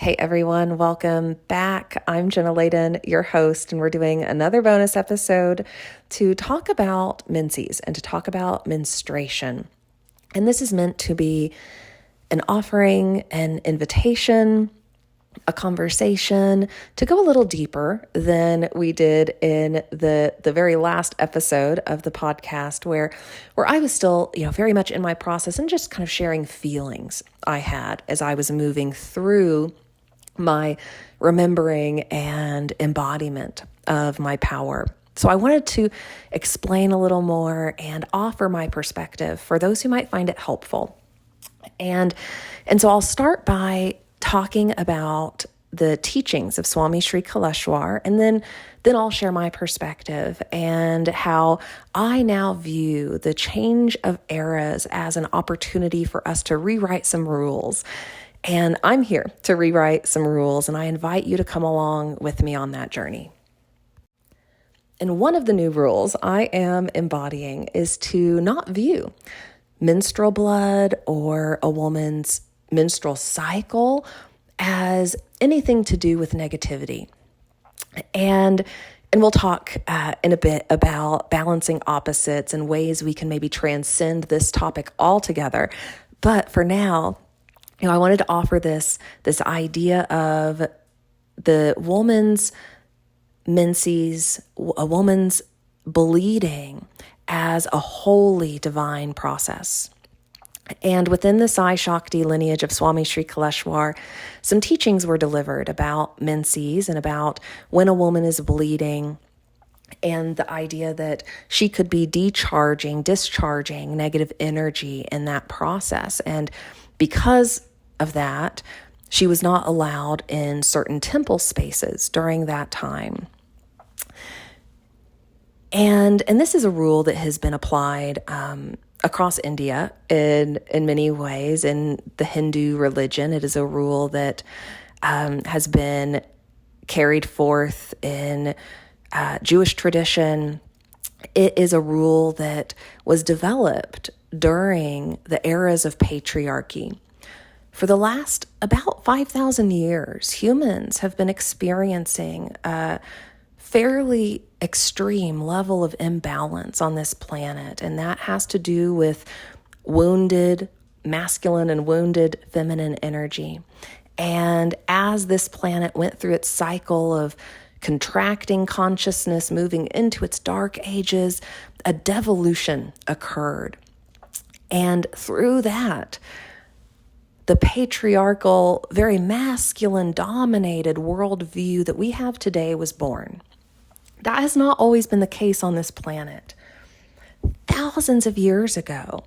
Hey everyone, welcome back. I'm Gena, your host, and we're doing another bonus episode to talk about menses and to talk about menstruation. And this is meant to be an offering, an invitation, a conversation to go a little deeper than we did in the very last episode of the podcast where I was still, very much in my process and just kind of sharing feelings I had as I was moving through my remembering and embodiment of my power. So I wanted to explain a little more and offer my perspective for those who might find it helpful. And so I'll start by talking about the teachings of Swami Sri Kaleshwar, and then I'll share my perspective and how I now view the change of eras as an opportunity for us to rewrite some rules. And I'm here to rewrite some rules, and I invite you to come along with me on that journey. And one of the new rules I am embodying is to not view menstrual blood or a woman's menstrual cycle as anything to do with negativity. And we'll talk in a bit about balancing opposites and ways we can maybe transcend this topic altogether. But for now, I wanted to offer this idea of the woman's menses, a woman's bleeding as a wholly divine process. And within the Sai Shakti lineage of Swami Sri Kaleshwar, some teachings were delivered about menses and about when a woman is bleeding, and the idea that she could be discharging negative energy in that process. And because of that, she was not allowed in certain temple spaces during that time. And this is a rule that has been applied across India in many ways. In the Hindu religion, it is a rule that has been carried forth in Jewish tradition. It is a rule that was developed during the eras of patriarchy. For the last about 5,000 years, humans have been experiencing a fairly extreme level of imbalance on this planet, and that has to do with wounded masculine and wounded feminine energy. And as this planet went through its cycle of contracting consciousness, moving into its dark ages, a devolution occurred. And through that, the patriarchal, very masculine-dominated worldview that we have today was born. That has not always been the case on this planet. Thousands of years ago,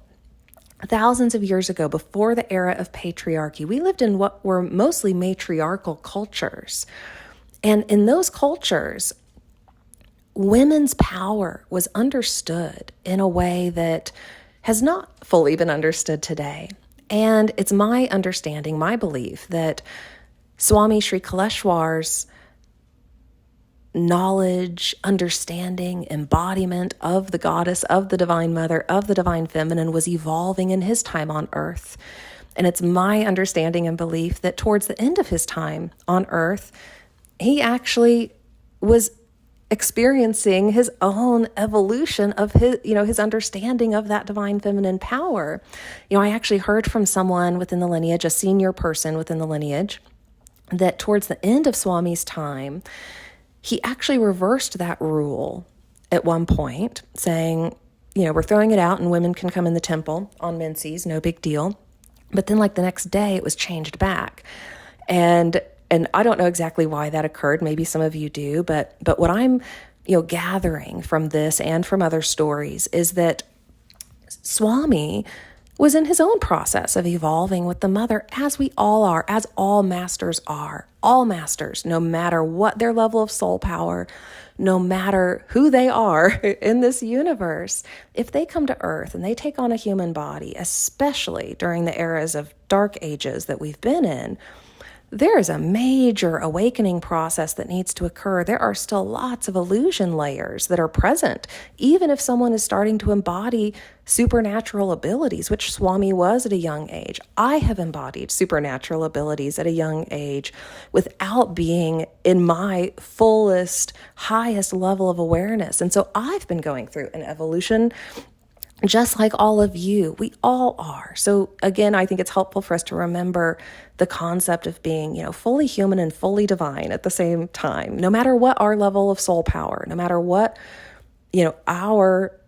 before the era of patriarchy, we lived in what were mostly matriarchal cultures. And in those cultures, women's power was understood in a way that has not fully been understood today. And it's my understanding, my belief, that Swami Sri Kaleshwar's knowledge, understanding, embodiment of the goddess, of the divine mother, of the divine feminine was evolving in his time on earth. And it's my understanding and belief that towards the end of his time on earth, he actually was experiencing his own evolution of his understanding of that divine feminine power. I actually heard from someone within the lineage, a senior person within the lineage, that towards the end of Swami's time, he actually reversed that rule at one point, saying, we're throwing it out and women can come in the temple on menses, no big deal. But then the next day it was changed back. And I don't know exactly why that occurred. Maybe some of you do, but what I'm, gathering from this and from other stories is that Swami was in his own process of evolving with the mother, as we all are, as all masters are. All masters, no matter what their level of soul power, no matter who they are in this universe, if they come to Earth and they take on a human body, especially during the eras of dark ages that we've been in, there is a major awakening process that needs to occur. There are still lots of illusion layers that are present, even if someone is starting to embody supernatural abilities, which Swami was at a young age. I have embodied supernatural abilities at a young age without being in my fullest, highest level of awareness. And so I've been going through an evolution just like all of you. We all are. So again, I think it's helpful for us to remember the concept of being, fully human and fully divine at the same time, no matter what our level of soul power, no matter what, our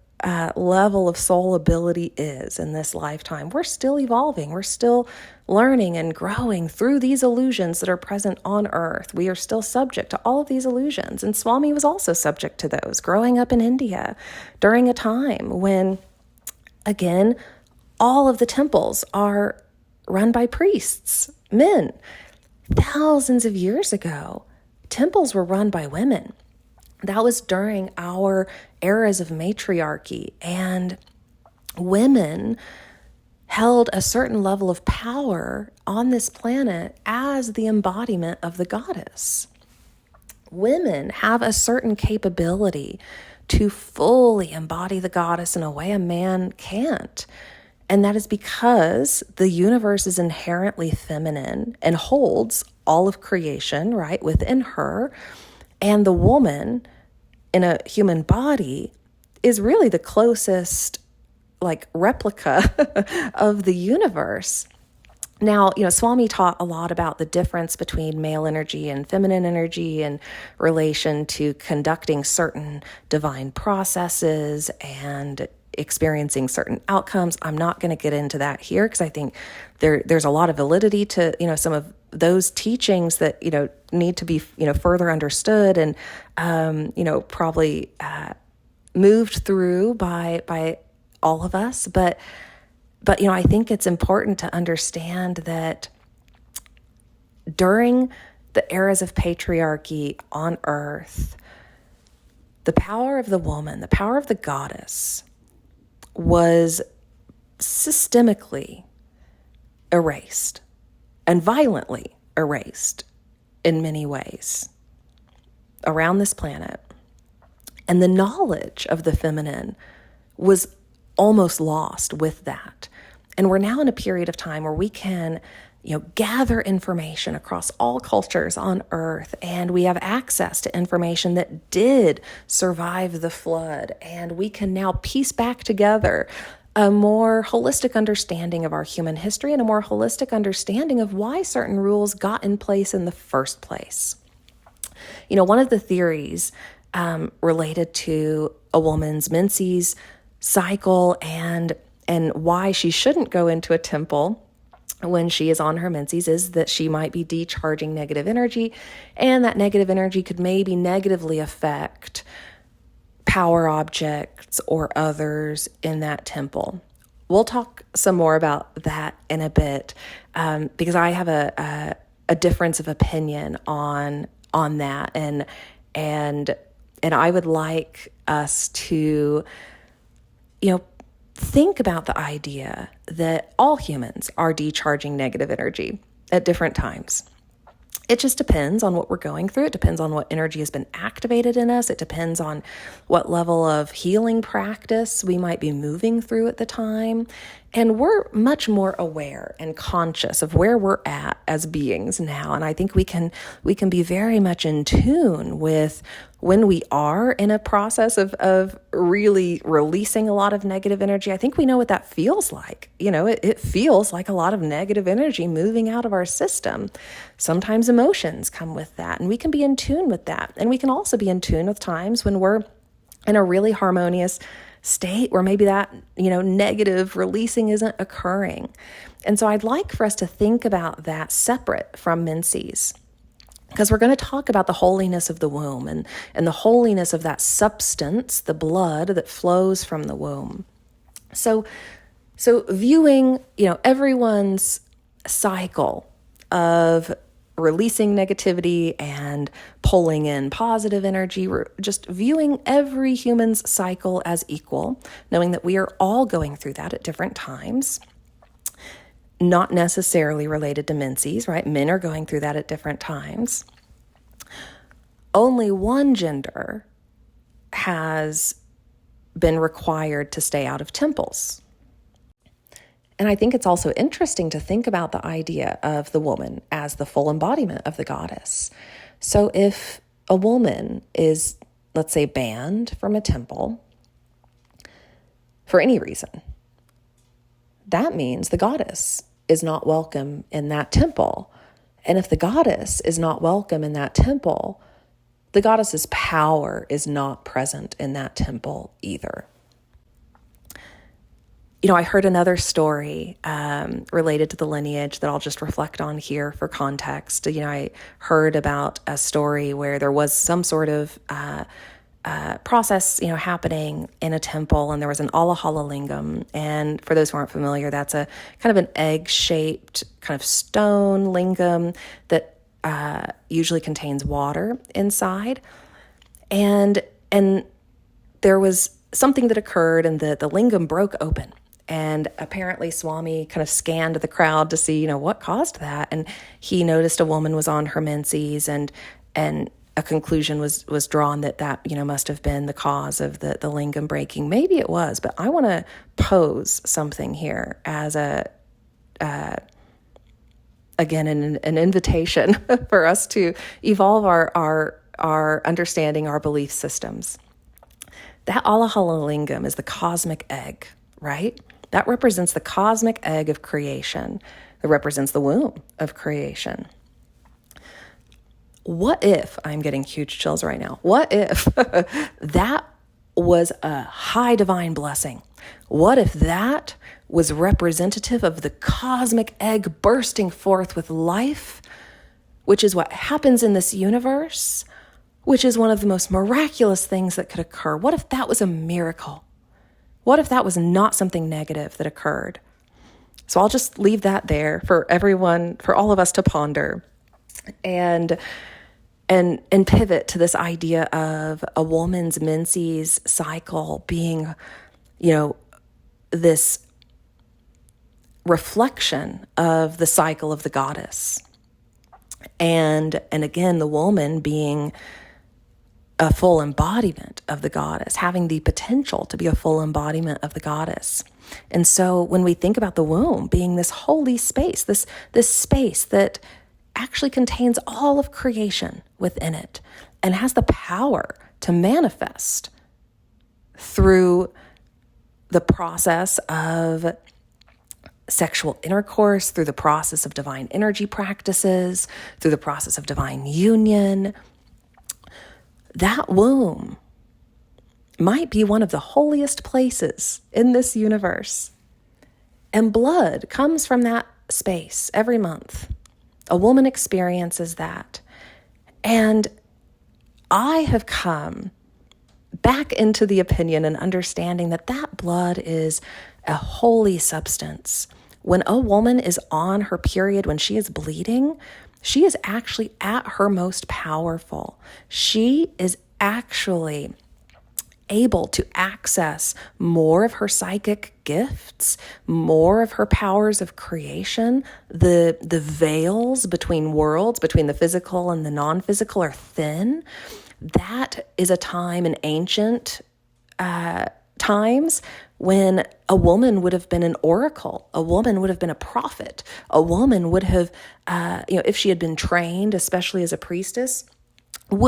level of soul ability is in this lifetime. We're still evolving. We're still learning and growing through these illusions that are present on earth. We are still subject to all of these illusions. And Swami was also subject to those growing up in India during a time when, again, all of the temples are run by priests, men. Thousands of years ago, temples were run by women. That was during our eras of matriarchy, and women held a certain level of power on this planet as the embodiment of the goddess. Women have a certain capability to fully embody the goddess in a way a man can't. And that is because the universe is inherently feminine and holds all of creation, right, within her. And the woman in a human body is really the closest, replica of the universe. Now, Swami taught a lot about the difference between male energy and feminine energy in relation to conducting certain divine processes and experiencing certain outcomes. I'm not going to get into that here because I think there's a lot of validity to, some of those teachings that, need to be, further understood and, probably moved through by all of us. But I think it's important to understand that during the eras of patriarchy on earth, the power of the woman, the power of the goddess was systemically erased and violently erased in many ways around this planet. And the knowledge of the feminine was almost lost with that. And we're now in a period of time where we can, gather information across all cultures on earth, and we have access to information that did survive the flood, and we can now piece back together a more holistic understanding of our human history and a more holistic understanding of why certain rules got in place in the first place. One of the theories related to a woman's menses cycle and why she shouldn't go into a temple when she is on her menses is that she might be decharging negative energy, and that negative energy could maybe negatively affect power objects or others in that temple. We'll talk some more about that in a bit because I have a difference of opinion on that, and I would like us to think about the idea that all humans are decharging negative energy at different times. It just depends on what we're going through. It depends on what energy has been activated in us. It depends on what level of healing practice we might be moving through at the time. And we're much more aware and conscious of where we're at as beings now. And I think we can be very much in tune with when we are in a process of really releasing a lot of negative energy. I think we know what that feels like. It feels like a lot of negative energy moving out of our system. Sometimes emotions come with that, and we can be in tune with that. And we can also be in tune with times when we're in a really harmonious state where maybe that, negative releasing isn't occurring. And so I'd like for us to think about that separate from menses, because we're going to talk about the holiness of the womb and the holiness of that substance, the blood that flows from the womb. So viewing, everyone's cycle of releasing negativity and pulling in positive energy, just viewing every human's cycle as equal, knowing that we are all going through that at different times. not necessarily related to menses, right? Men are going through that at different times. Only one gender has been required to stay out of temples. And I think it's also interesting to think about the idea of the woman as the full embodiment of the goddess. So if a woman is, let's say, banned from a temple for any reason, that means the goddess is not welcome in that temple. And if the goddess is not welcome in that temple, the goddess's power is not present in that temple either. I heard another story related to the lineage that I'll just reflect on here for context. I heard about a story where there was some sort of process, happening in a temple, and there was an Alahala Lingham. And for those who aren't familiar, that's a kind of an egg-shaped kind of stone lingam that usually contains water inside. And there was something that occurred, and the lingam broke open. And apparently Swami kind of scanned the crowd to see, what caused that. And he noticed a woman was on her menses, and a conclusion was drawn that must have been the cause of the lingam breaking. Maybe it was, but I want to pose something here as an invitation for us to evolve our understanding, our belief systems. That Alahala Lingham is the cosmic egg, right? That represents the cosmic egg of creation. It represents the womb of creation. What if, I'm getting huge chills right now, what if that was a high divine blessing? What if that was representative of the cosmic egg bursting forth with life, which is what happens in this universe, which is one of the most miraculous things that could occur? What if that was a miracle? What if that was not something negative that occurred? So I'll just leave that there for everyone, for all of us to ponder and pivot to this idea of a woman's menses cycle being, this reflection of the cycle of the goddess. And again, the woman being a full embodiment of the goddess, having the potential to be a full embodiment of the goddess. And so when we think about the womb being this holy space, this space that actually contains all of creation within it and has the power to manifest through the process of sexual intercourse, through the process of divine energy practices, through the process of divine union, that womb might be one of the holiest places in this universe. And blood comes from that space every month. A woman experiences that. And I have come back into the opinion and understanding that that blood is a holy substance. When a woman is on her period, when she is bleeding, she is actually at her most powerful. She is actually able to access more of her psychic gifts, more of her powers of creation. The veils between worlds, between the physical and the non-physical, are thin. That is a time in ancient times when a woman would have been an oracle, a woman would have been a prophet, a woman would have, if she had been trained, especially as a priestess,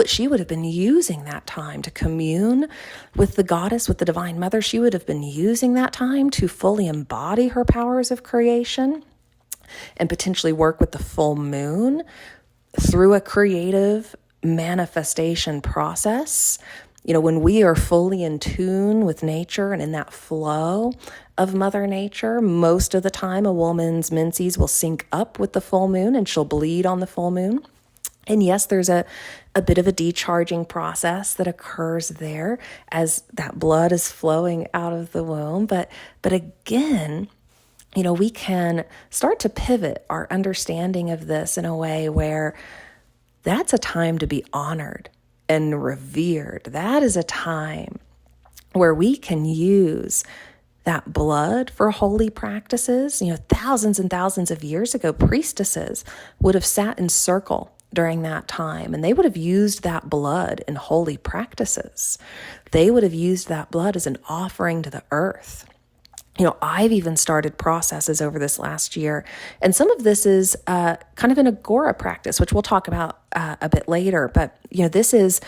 she would have been using that time to commune with the goddess, with the divine mother. She would have been using that time to fully embody her powers of creation and potentially work with the full moon through a creative manifestation process. When we are fully in tune with nature and in that flow of Mother Nature, most of the time a woman's menses will sync up with the full moon and she'll bleed on the full moon. And yes, there's a bit of a decharging process that occurs there as that blood is flowing out of the womb. But again, we can start to pivot our understanding of this in a way where that's a time to be honored and revered. That is a time where we can use that blood for holy practices. Thousands and thousands of years ago, priestesses would have sat in circle during that time, and they would have used that blood in holy practices. They would have used that blood as an offering to the earth. I've even started processes over this last year, and some of this is kind of an agora practice, which we'll talk about a bit later. But, this is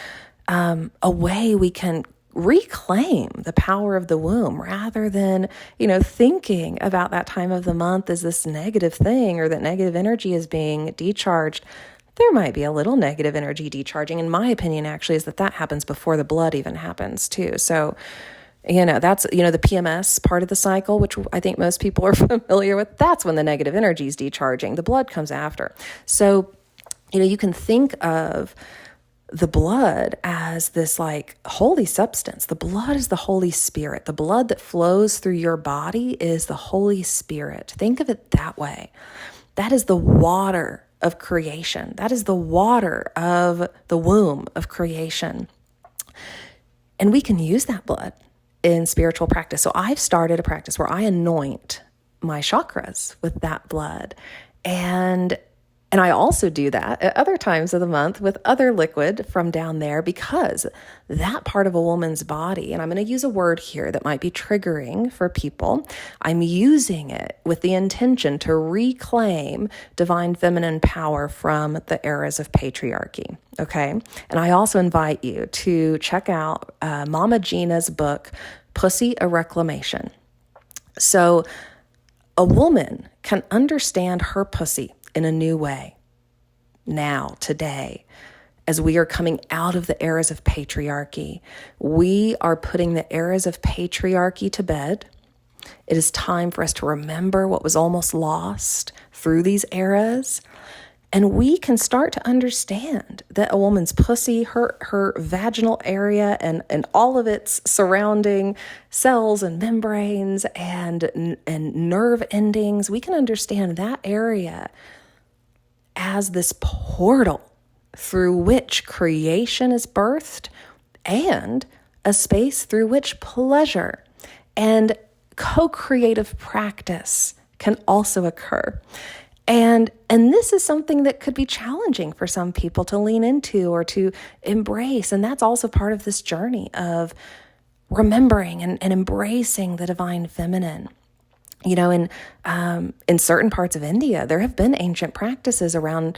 a way we can reclaim the power of the womb rather than, thinking about that time of the month as this negative thing or that negative energy is being decharged. There might be a little negative energy decharging. In my opinion, actually, is that happens before the blood even happens too. So, that's, the PMS part of the cycle, which I think most people are familiar with. That's when the negative energy is decharging. The blood comes after. So, you can think of the blood as this like holy substance. The blood is the Holy Spirit. The blood that flows through your body is the Holy Spirit. Think of it that way. That is the water of creation. That is the water of the womb of creation. And we can use that blood in spiritual practice. So I've started a practice where I anoint my chakras with that blood. And I also do that at other times of the month with other liquid from down there, because that part of a woman's body, and I'm going to use a word here that might be triggering for people, I'm using it with the intention to reclaim divine feminine power from the eras of patriarchy, okay? And I also invite you to check out Mama Gena's book, Pussy, a Reclamation. So a woman can understand her pussy in a new way now, today, as we are coming out of the eras of patriarchy. We are putting the eras of patriarchy to bed. It is time for us to remember what was almost lost through these eras. And we can start to understand that a woman's pussy, her vaginal area and all of its surrounding cells and membranes and nerve endings, we can understand that area as this portal through which creation is birthed and a space through which pleasure and co-creative practice can also occur. And this is something that could be challenging for some people to lean into or to embrace. And that's also part of this journey of remembering and embracing the divine feminine. In certain parts of India, there have been ancient practices around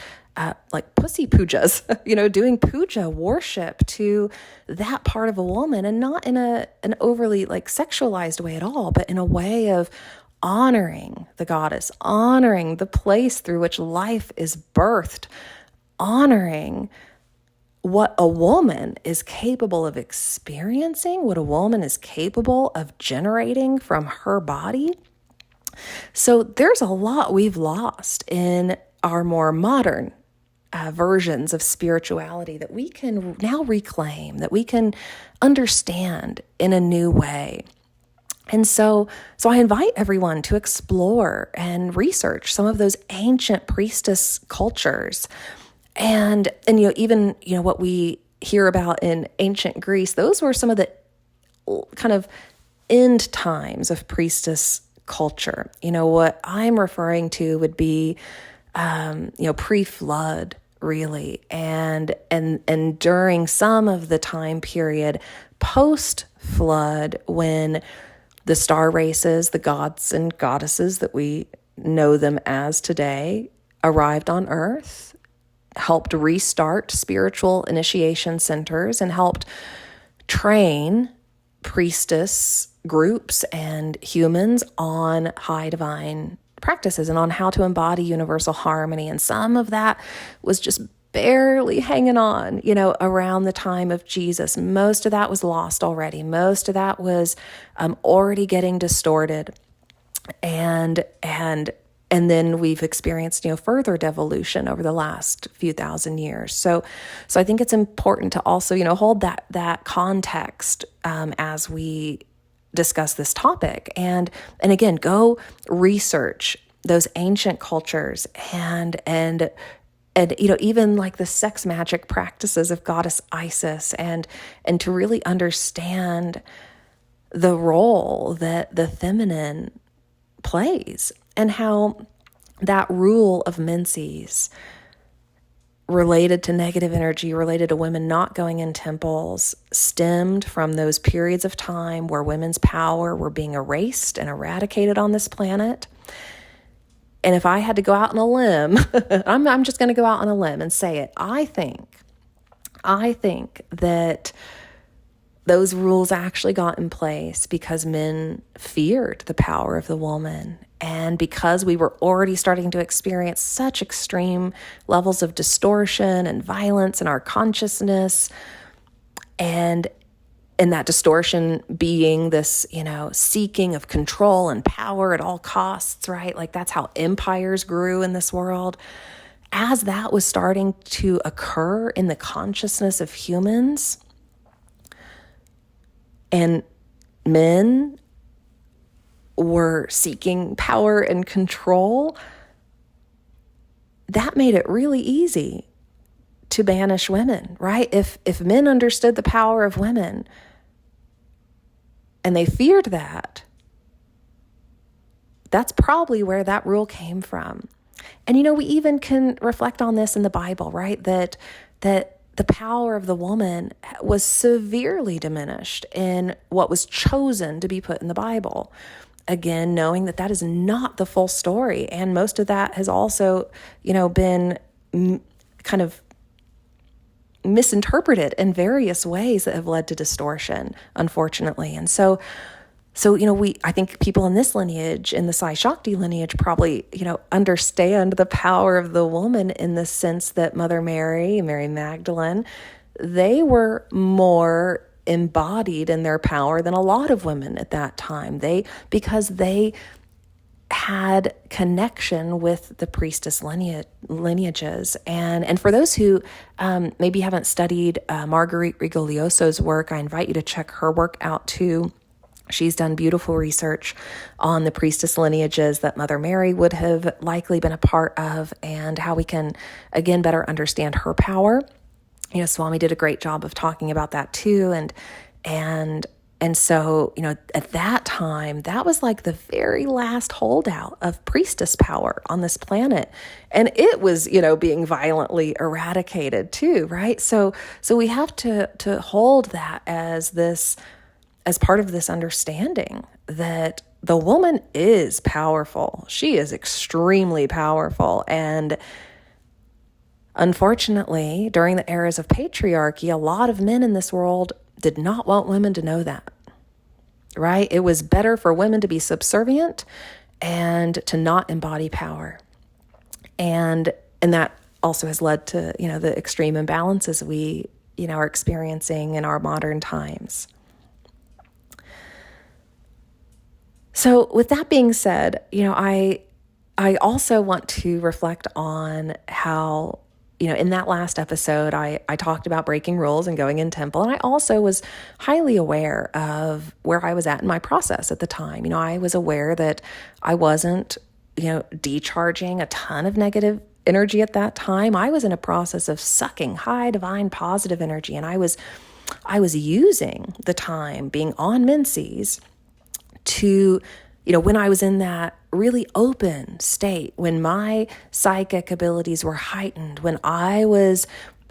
like pussy pujas, doing puja worship to that part of a woman, and not in an overly like sexualized way at all, but in a way of honoring the goddess, honoring the place through which life is birthed, honoring what a woman is capable of experiencing, what a woman is capable of generating from her body. So there's a lot we've lost in our more modern versions of spirituality that we can now reclaim, that we can understand in a new way. And so I invite everyone to explore and research some of those ancient priestess cultures. And even what we hear about in ancient Greece, those were some of the kind of end times of priestess culture. What I'm referring to would be, pre-flood, really, and during some of the time period post-flood, when the star races, the gods and goddesses that we know them as today, arrived on Earth, helped restart spiritual initiation centers, and helped train priestess groups and humans on high divine practices and on how to embody universal harmony. And some of that was just barely hanging on, around the time of Jesus. Most of that was lost already. Most of that was already getting distorted. And then we've experienced, further devolution over the last few thousand years. So I think it's important to also, hold that context as we discuss this topic. And again, go research those ancient cultures and even like the sex magic practices of goddess Isis, and to really understand the role that the feminine plays, and how that rule of menses related to negative energy, related to women not going in temples, stemmed from those periods of time where women's power were being erased and eradicated on this planet. And if I had to go out on a limb, I'm just going to go out on a limb and say it. I think that those rules actually got in place because men feared the power of the woman. And because we were already starting to experience such extreme levels of distortion and violence in our consciousness, and that distortion being this, seeking of control and power at all costs, right? Like that's how empires grew in this world. As that was starting to occur in the consciousness of humans, and men were seeking power and control, that made it really easy to banish women, right? If men understood the power of women and they feared that, that's probably where that rule came from. And we even can reflect on this in the Bible, right? That the power of the woman was severely diminished in what was chosen to be put in the Bible. Again, knowing that is not the full story. And most of that has also, been kind of misinterpreted in various ways that have led to distortion, unfortunately. And so I think people in this lineage, in the Sai Shakti lineage, probably, understand the power of the woman in the sense that Mother Mary, Mary Magdalene, they were more embodied in their power than a lot of women at that time. Because they had connection with the priestess lineages. And for those who maybe haven't studied Marguerite Rigoglioso's work, I invite you to check her work out too. She's done beautiful research on the priestess lineages that Mother Mary would have likely been a part of, and how we can, again, better understand her power. Swami did a great job of talking about that too. And so, at that time, that was like the very last holdout of priestess power on this planet. And it was, being violently eradicated too, right? So we have to hold that as part of this understanding that the woman is powerful. She is extremely powerful. And unfortunately, during the eras of patriarchy, a lot of men in this world did not want women to know that, right? It was better for women to be subservient and to not embody power. And that also has led to, the extreme imbalances we, are experiencing in our modern times. So with that being said, I also want to reflect on how, in that last episode, I talked about breaking rules and going in temple. And I also was highly aware of where I was at in my process at the time. I was aware that I wasn't, decharging a ton of negative energy at that time. I was in a process of sucking high divine positive energy. And I was using the time being on menses to, when I was in that really open state, when my psychic abilities were heightened, when I was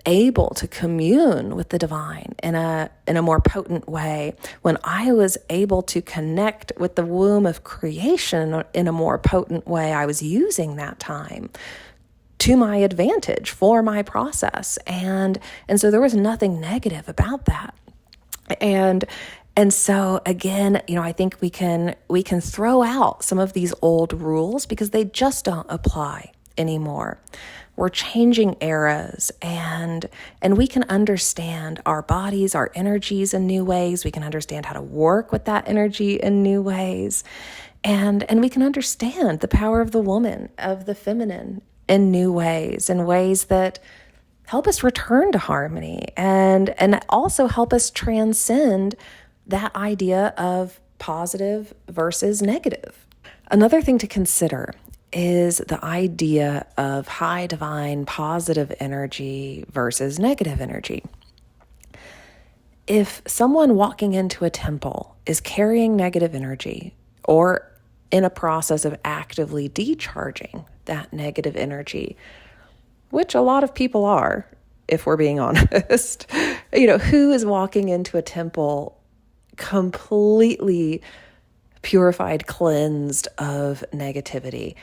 able to commune with the divine in a more potent way, when I was able to connect with the womb of creation in a more potent way, I was using that time to my advantage for my process. And so there was nothing negative about that. And so again, I think we can throw out some of these old rules because they just don't apply anymore. We're changing eras, and we can understand our bodies, our energies in new ways. We can understand how to work with that energy in new ways. And we can understand the power of the woman, of the feminine in new ways, in ways that help us return to harmony and also help us transcend that idea of positive versus negative. Another thing to consider is the idea of high divine positive energy versus negative energy. if someone walking into a temple is carrying negative energy or in a process of actively decharging that negative energy, which a lot of people are, if we're being honest, who is walking into a temple completely purified, cleansed of negativity?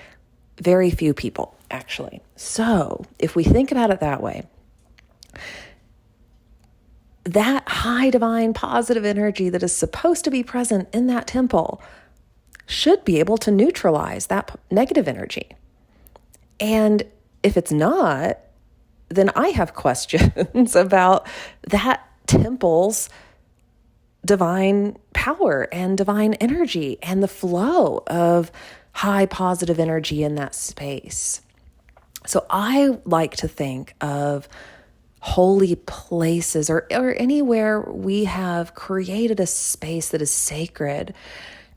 Very few people, actually. So if we think about it that way, that high divine positive energy that is supposed to be present in that temple should be able to neutralize that negative energy. And if it's not, then I have questions about that temple's divine power and divine energy and the flow of high positive energy in that space. So I like to think of holy places or anywhere we have created a space that is sacred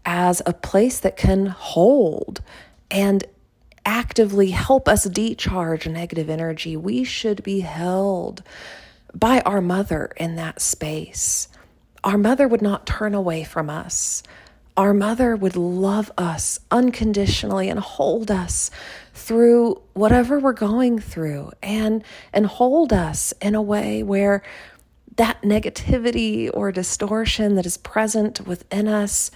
as a place that can hold and actively help us decharge negative energy. We should be held by our mother in that space. Our mother would not turn away from us. Our mother would love us unconditionally and hold us through whatever we're going through and hold us in a way where that negativity or distortion that is present within us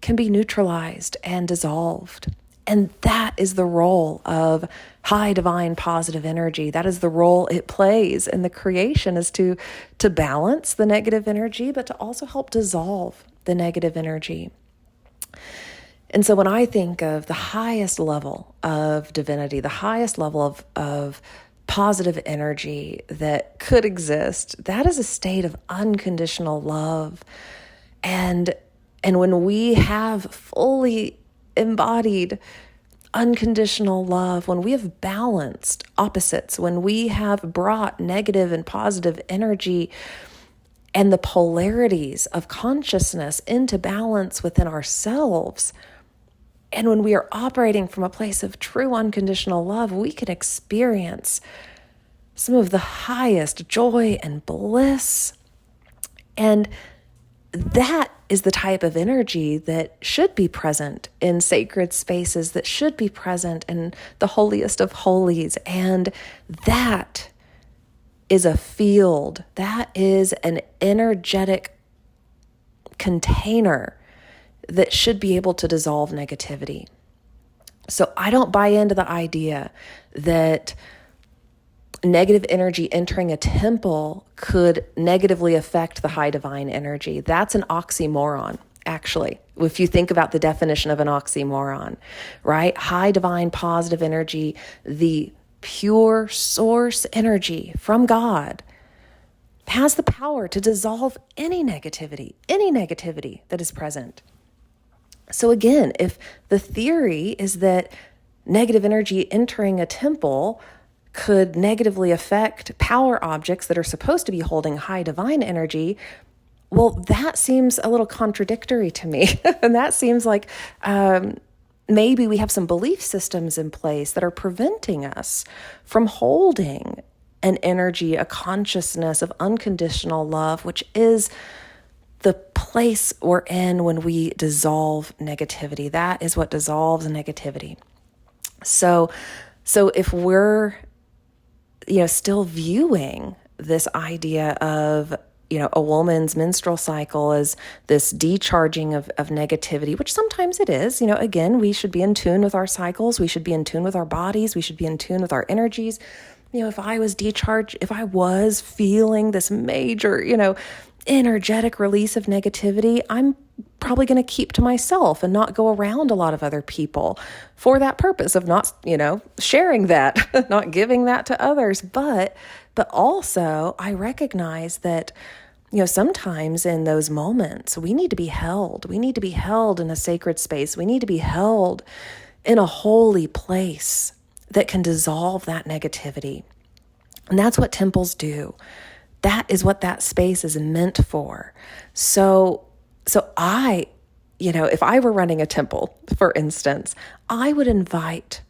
can be neutralized and dissolved. And that is the role of high divine positive energy. That is the role it plays in the creation, is to balance the negative energy, but to also help dissolve the negative energy. And so when I think of the highest level of divinity, the highest level of positive energy that could exist, that is a state of unconditional love. And when we have fully embodied unconditional love, when we have balanced opposites, when we have brought negative and positive energy and the polarities of consciousness into balance within ourselves, and when we are operating from a place of true unconditional love, we can experience some of the highest joy and bliss. And that is the type of energy that should be present in sacred spaces, that should be present in the holiest of holies. And that is a field, that is an energetic container that should be able to dissolve negativity. So I don't buy into the idea that negative energy entering a temple could negatively affect the high divine energy. That's an oxymoron, actually, if you think about the definition of an oxymoron, right? High divine positive energy, the pure source energy from God, has the power to dissolve any negativity that is present. So again, if the theory is that negative energy entering a temple could negatively affect power objects that are supposed to be holding high divine energy, well, that seems a little contradictory to me. And that seems like maybe we have some belief systems in place that are preventing us from holding an energy, a consciousness of unconditional love, which is the place we're in when we dissolve negativity. That is what dissolves negativity. So if we're, still viewing this idea of, a woman's menstrual cycle as this decharging of negativity, which sometimes it is, again, we should be in tune with our cycles. We should be in tune with our bodies. We should be in tune with our energies. If I was feeling this major, energetic release of negativity, I'm probably going to keep to myself and not go around a lot of other people for that purpose of not, sharing that, not giving that to others. But also I recognize that, sometimes in those moments we need to be held. We need to be held in a sacred space. We need to be held in a holy place that can dissolve that negativity. And that's what temples do. That is what that space is meant for. So I, if I were running a temple, for instance, I would invite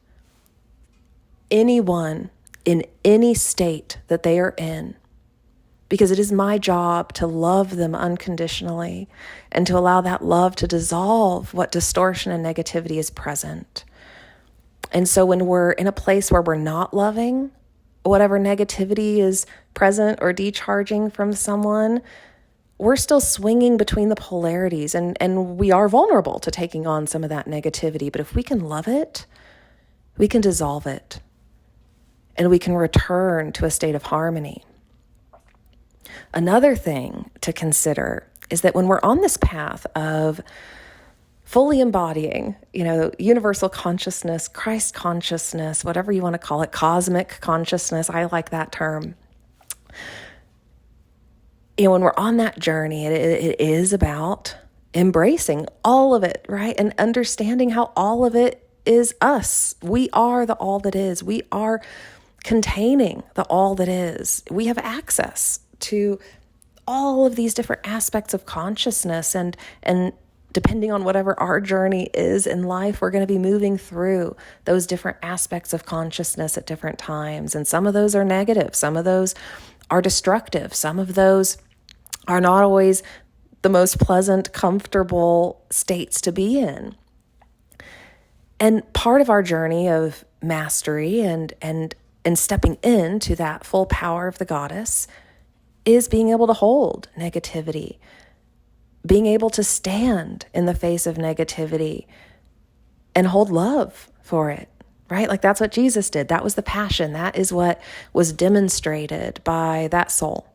anyone in any state that they are in because it is my job to love them unconditionally and to allow that love to dissolve what distortion and negativity is present. And so when we're in a place where we're not loving, whatever negativity is present or decharging from someone, we're still swinging between the polarities, and we are vulnerable to taking on some of that negativity. But if we can love it, we can dissolve it, and we can return to a state of harmony. Another thing to consider is that when we're on this path of fully embodying, universal consciousness, Christ consciousness, whatever you want to call it, cosmic consciousness, I like that term. When we're on that journey, it is about embracing all of it, right? And understanding how all of it is us. We are the all that is. We are containing the all that is. We have access to all of these different aspects of consciousness, and depending on whatever our journey is in life, we're going to be moving through those different aspects of consciousness at different times. And some of those are negative. Some of those are destructive. Some of those are not always the most pleasant, comfortable states to be in. And part of our journey of mastery and stepping into that full power of the goddess is being able to hold negativity, being able to stand in the face of negativity and hold love for it, right? Like that's what Jesus did. That was the passion. That is what was demonstrated by that soul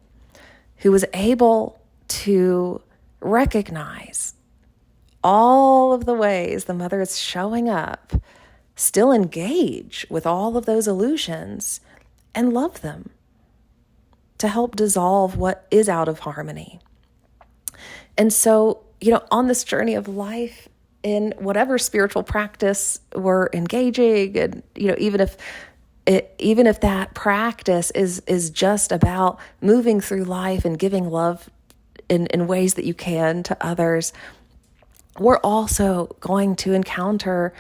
who was able to recognize all of the ways the mother is showing up, still engage with all of those illusions and love them to help dissolve what is out of harmony. And so, on this journey of life, in whatever spiritual practice we're engaging, and, even if that practice is just about moving through life and giving love in ways that you can to others, we're also going to encounter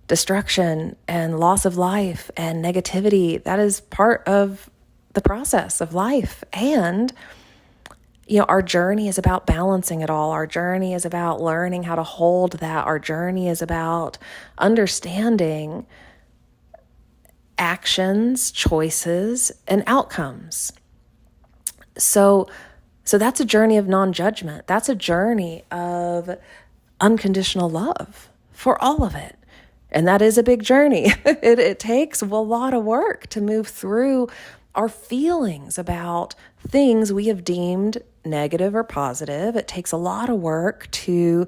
destruction and loss of life and negativity. That is part of the process of life. And our journey is about balancing it all. Our journey is about learning how to hold that. Our journey is about understanding actions, choices, and outcomes. So that's a journey of non-judgment. That's a journey of unconditional love for all of it. And that is a big journey. It takes a lot of work to move through our feelings about things we have deemed negative or positive. It takes a lot of work to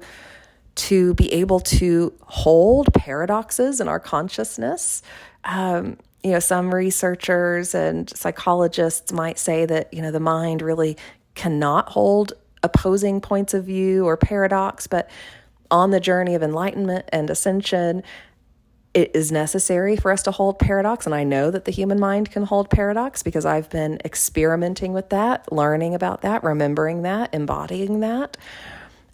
be able to hold paradoxes in our consciousness. Some researchers and psychologists might say that, the mind really cannot hold opposing points of view or paradox, but on the journey of enlightenment and ascension, it is necessary for us to hold paradox. And I know that the human mind can hold paradox because I've been experimenting with that, learning about that, remembering that, embodying that.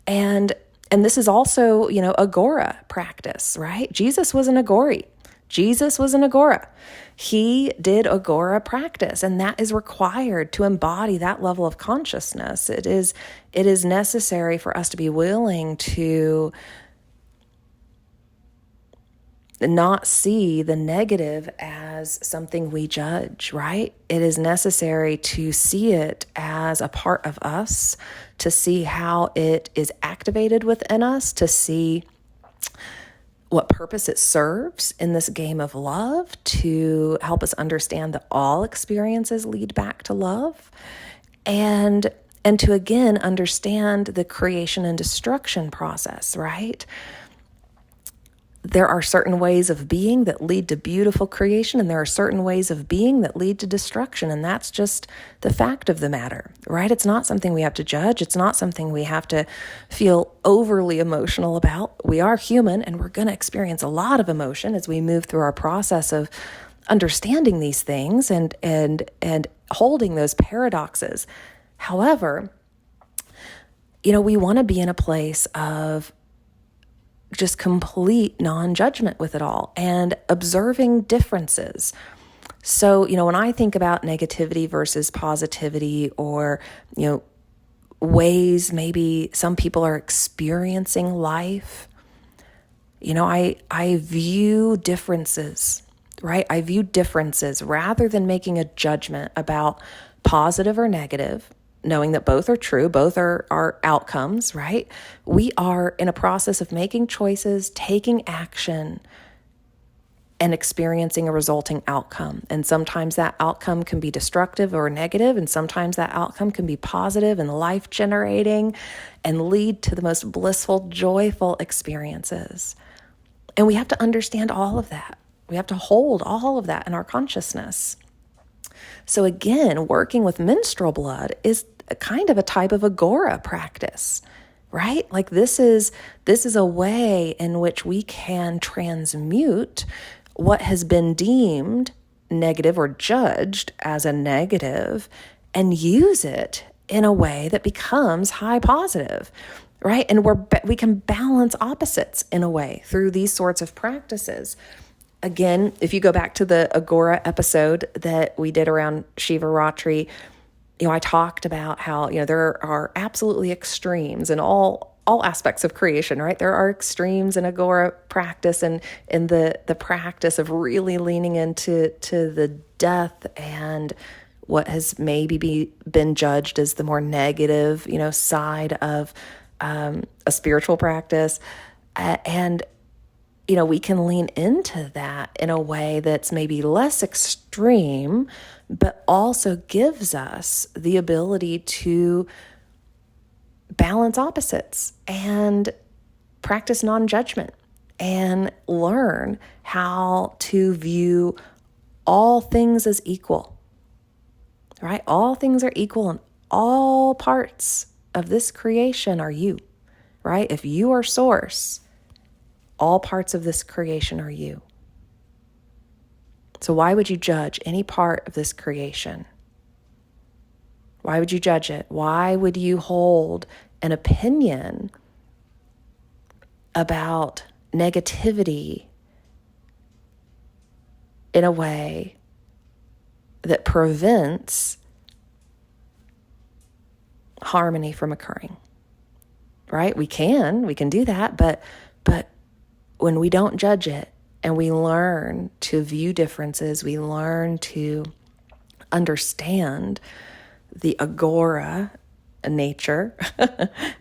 And this is also, agora practice, right? Jesus was an agori. Jesus was an agora. He did agora practice, and that is required to embody that level of consciousness. It is necessary for us to be willing to not see the negative as something we judge, right? It is necessary to see it as a part of us, to see how it is activated within us, to see what purpose it serves in this game of love, to help us understand that all experiences lead back to love, and to again understand the creation and destruction process, right? There are certain ways of being that lead to beautiful creation, and there are certain ways of being that lead to destruction, and that's just the fact of the matter, right? It's not something we have to judge. It's not something we have to feel overly emotional about. We are human, and we're going to experience a lot of emotion as we move through our process of understanding these things and holding those paradoxes. However, we want to be in a place of just complete non-judgment with it all and observing differences. So, when I think about negativity versus positivity, or, ways maybe some people are experiencing life, I view differences, right? I view differences rather than making a judgment about positive or negative, knowing that both are true, both are outcomes, right? We are in a process of making choices, taking action, and experiencing a resulting outcome. And sometimes that outcome can be destructive or negative, and sometimes that outcome can be positive and life-generating and lead to the most blissful, joyful experiences. And we have to understand all of that. We have to hold all of that in our consciousness. So again, working with menstrual blood is a kind of a type of agora practice, right? Like this is a way in which we can transmute what has been deemed negative or judged as a negative and use it in a way that becomes high positive, right? And we can balance opposites in a way through these sorts of practices. Again, if you go back to the Agora episode that we did around Shivaratri, I talked about how, there are absolutely extremes in all aspects of creation, right? There are extremes in Agora practice and in the practice of really leaning into the death and what has maybe been judged as the more negative, side of a spiritual practice. And we can lean into that in a way that's maybe less extreme, but also gives us the ability to balance opposites and practice non-judgment and learn how to view all things as equal, right? All things are equal and all parts of this creation are you, right? If you are source, all parts of this creation are you. So why would you judge any part of this creation? Why would you judge it? Why would you hold an opinion about negativity in a way that prevents harmony from occurring? Right? We can do that, but when we don't judge it and we learn to view differences, we learn to understand the agora nature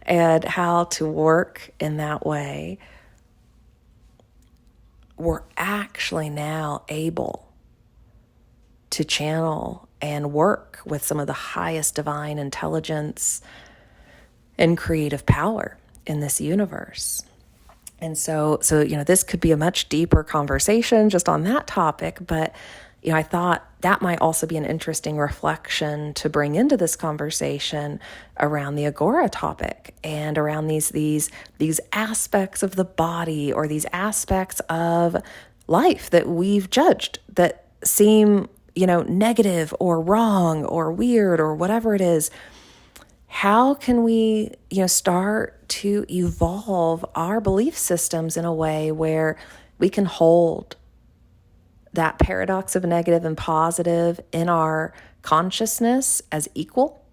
and how to work in that way, we're actually now able to channel and work with some of the highest divine intelligence and creative power in this universe. And so this could be a much deeper conversation just on that topic, but I thought that might also be an interesting reflection to bring into this conversation around the agora topic and around these aspects of the body or these aspects of life that we've judged that seem, negative or wrong or weird or whatever it is. How can we, start to evolve our belief systems in a way where we can hold that paradox of negative and positive in our consciousness as equal,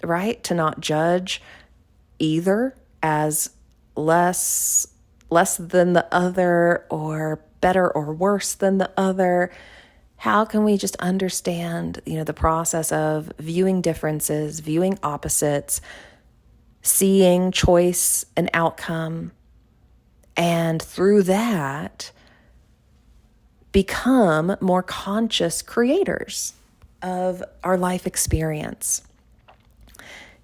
right? To not judge either as less than the other or better or worse than the other. How can we just understand, the process of viewing differences, viewing opposites, seeing choice and outcome, and through that, become more conscious creators of our life experience.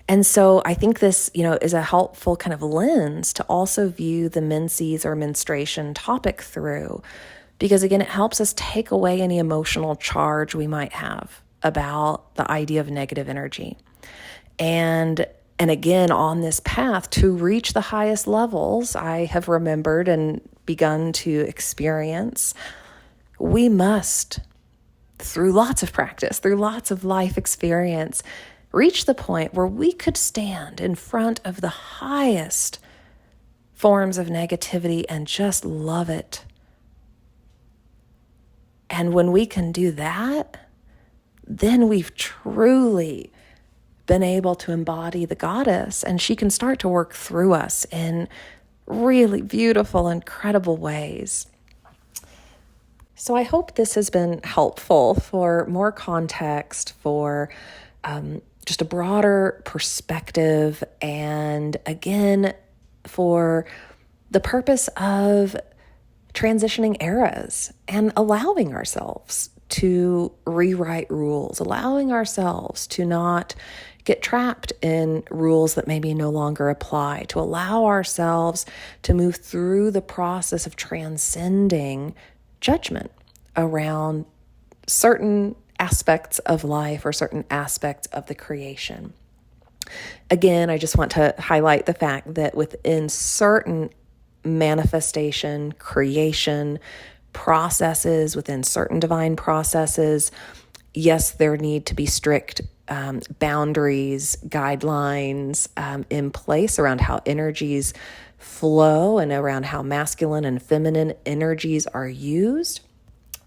And so I think this, is a helpful kind of lens to also view the menses or menstruation topic through, because again, it helps us take away any emotional charge we might have about the idea of negative energy. And again, on this path to reach the highest levels I have remembered and begun to experience, we must, through lots of practice, through lots of life experience, reach the point where we could stand in front of the highest forms of negativity and just love it. And when we can do that, then we've truly been able to embody the goddess, and she can start to work through us in really beautiful, incredible ways. So I hope this has been helpful for more context, for just a broader perspective, and again, for the purpose of transitioning eras and allowing ourselves to rewrite rules, allowing ourselves to not get trapped in rules that maybe no longer apply, to allow ourselves to move through the process of transcending judgment around certain aspects of life or certain aspects of the creation. Again, I just want to highlight the fact that within certain manifestation, creation processes, within certain divine processes, yes, there need to be strict boundaries, guidelines in place around how energies flow and around how masculine and feminine energies are used.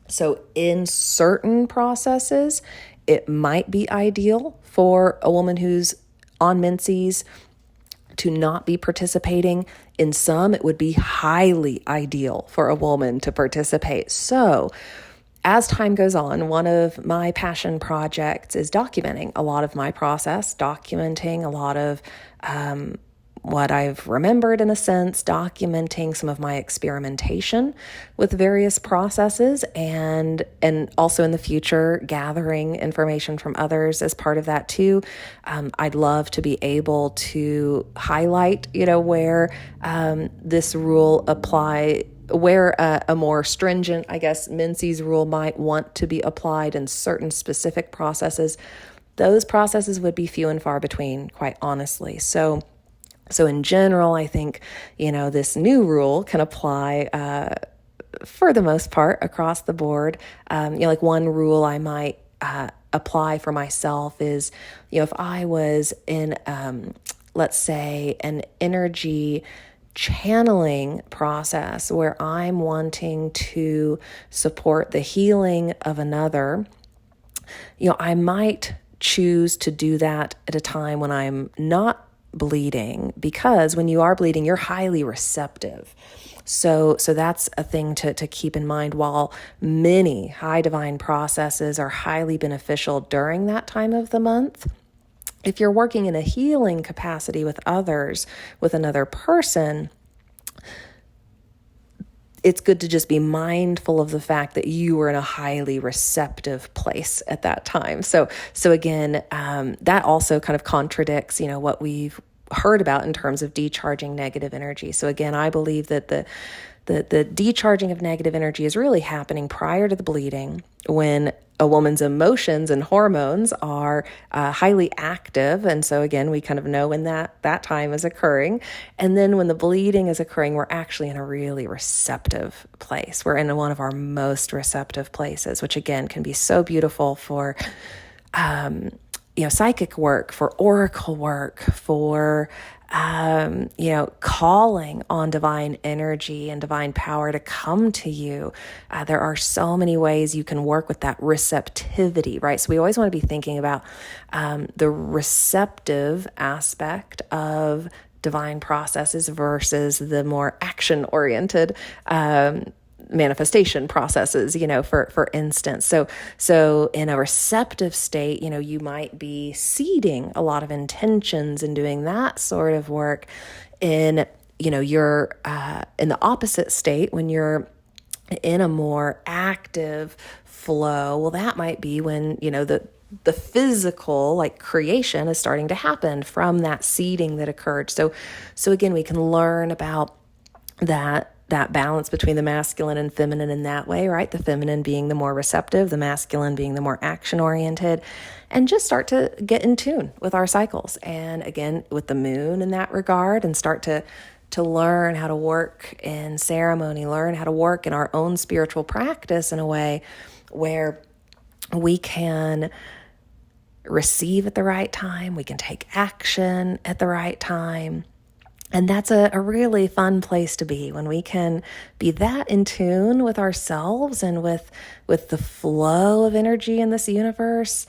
So in certain processes, it might be ideal for a woman who's on menses to not be participating. In some, it would be highly ideal for a woman to participate. So as time goes on, one of my passion projects is documenting a lot of my process, documenting a lot of what I've remembered in a sense, documenting some of my experimentation with various processes, and also in the future gathering information from others as part of that too. I'd love to be able to highlight, where this rule apply, where a more stringent, I guess, menses rule might want to be applied in certain specific processes. Those processes would be few and far between, quite honestly. So in general, I think, this new rule can apply for the most part across the board. Like one rule I might apply for myself is, if I was in, let's say, an energy channeling process where I'm wanting to support the healing of another, I might choose to do that at a time when I'm not bleeding, because when you are bleeding, you're highly receptive. So that's a thing to keep in mind. While many high divine processes are highly beneficial during that time of the month, if you're working in a healing capacity with others, with another person, it's good to just be mindful of the fact that you were in a highly receptive place at that time. So again, that also kind of contradicts, what we've heard about in terms of decharging negative energy. So again, I believe that the decharging of negative energy is really happening prior to the bleeding, when a woman's emotions and hormones are highly active. And so again, we kind of know when that time is occurring. And then when the bleeding is occurring, we're actually in a really receptive place. We're in one of our most receptive places, which again can be so beautiful for psychic work, for oracle work, for calling on divine energy and divine power to come to you. There are so many ways you can work with that receptivity, right? So we always want to be thinking about the receptive aspect of divine processes versus the more action-oriented manifestation processes, for instance. So in a receptive state, you might be seeding a lot of intentions and doing that sort of work. In, you're in the opposite state, when you're in a more active flow, well, that might be when, the physical, like, creation is starting to happen from that seeding that occurred. So again, we can learn about that balance between the masculine and feminine in that way, right? The feminine being the more receptive, the masculine being the more action-oriented, and just start to get in tune with our cycles. And again, with the moon in that regard, and start to learn how to work in ceremony, learn how to work in our own spiritual practice in a way where we can receive at the right time, we can take action at the right time, And that's a really fun place to be, when we can be that in tune with ourselves and with the flow of energy in this universe.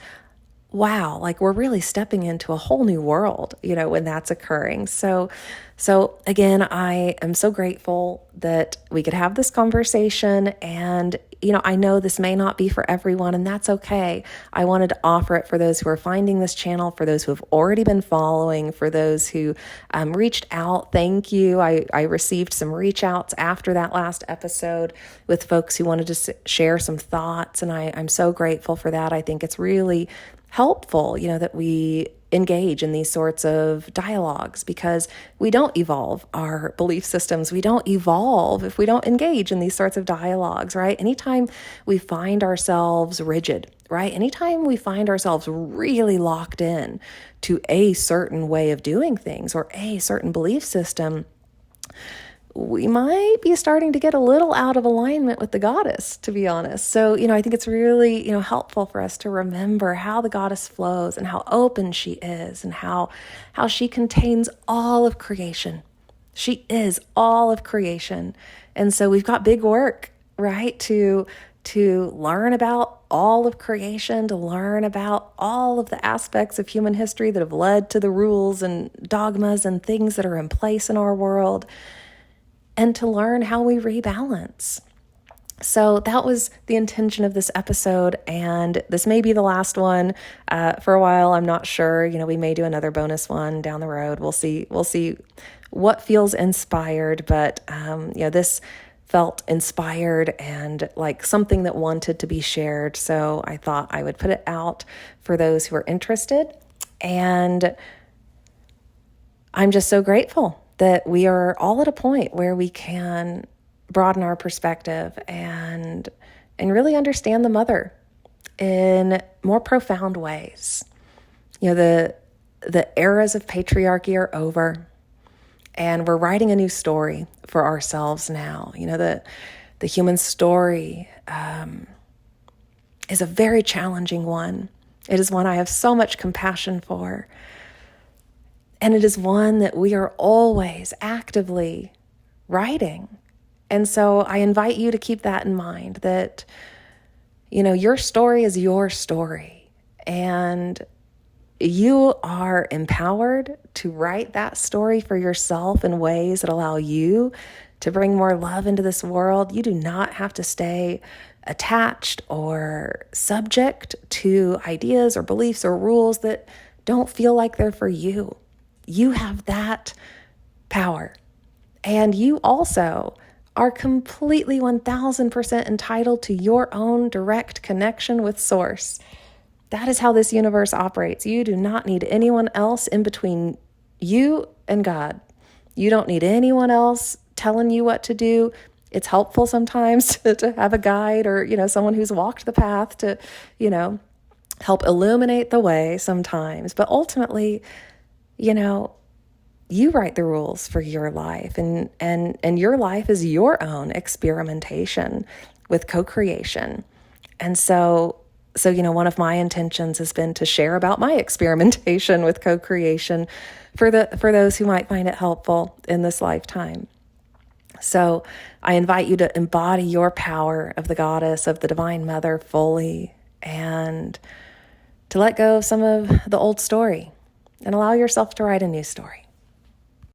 Wow, like we're really stepping into a whole new world, when that's occurring. So again, I am so grateful that we could have this conversation, and I know this may not be for everyone, and that's okay. I wanted to offer it for those who are finding this channel, for those who have already been following, for those who reached out. Thank you. I received some reach outs after that last episode with folks who wanted to share some thoughts, and I'm so grateful for that. I think it's really helpful, that we engage in these sorts of dialogues, because we don't evolve our belief systems. We don't evolve if we don't engage in these sorts of dialogues, right? Anytime we find ourselves rigid, right? Anytime we find ourselves really locked in to a certain way of doing things or a certain belief system, we might be starting to get a little out of alignment with the goddess, to be honest. So, I think it's really, helpful for us to remember how the goddess flows and how open she is, and how she contains all of creation. She is all of creation. And so we've got big work, right? To learn about all of creation, to learn about all of the aspects of human history that have led to the rules and dogmas and things that are in place in our world, and to learn how we rebalance. So that was the intention of this episode, and this may be the last one for a while. I'm not sure. We may do another bonus one down the road. We'll see what feels inspired, but this felt inspired and like something that wanted to be shared. So I thought I would put it out for those who are interested, and I'm just so grateful that we are all at a point where we can broaden our perspective and really understand the mother in more profound ways. The eras of patriarchy are over, and we're writing a new story for ourselves now. The human story is a very challenging one. It is one I have so much compassion for. And it is one that we are always actively writing. And so I invite you to keep that in mind, that, your story is your story, and you are empowered to write that story for yourself in ways that allow you to bring more love into this world. You do not have to stay attached or subject to ideas or beliefs or rules that don't feel like they're for you. You have that power. And you also are completely 1000% entitled to your own direct connection with Source. That is how this universe operates. You do not need anyone else in between you and God. You don't need anyone else telling you what to do. It's helpful sometimes to have a guide or, someone who's walked the path to, help illuminate the way sometimes. But ultimately, you write the rules for your life, and your life is your own experimentation with co-creation. And so, one of my intentions has been to share about my experimentation with co-creation for those who might find it helpful in this lifetime. So I invite you to embody your power of the goddess, of the Divine Mother fully, and to let go of some of the old story and allow yourself to write a new story.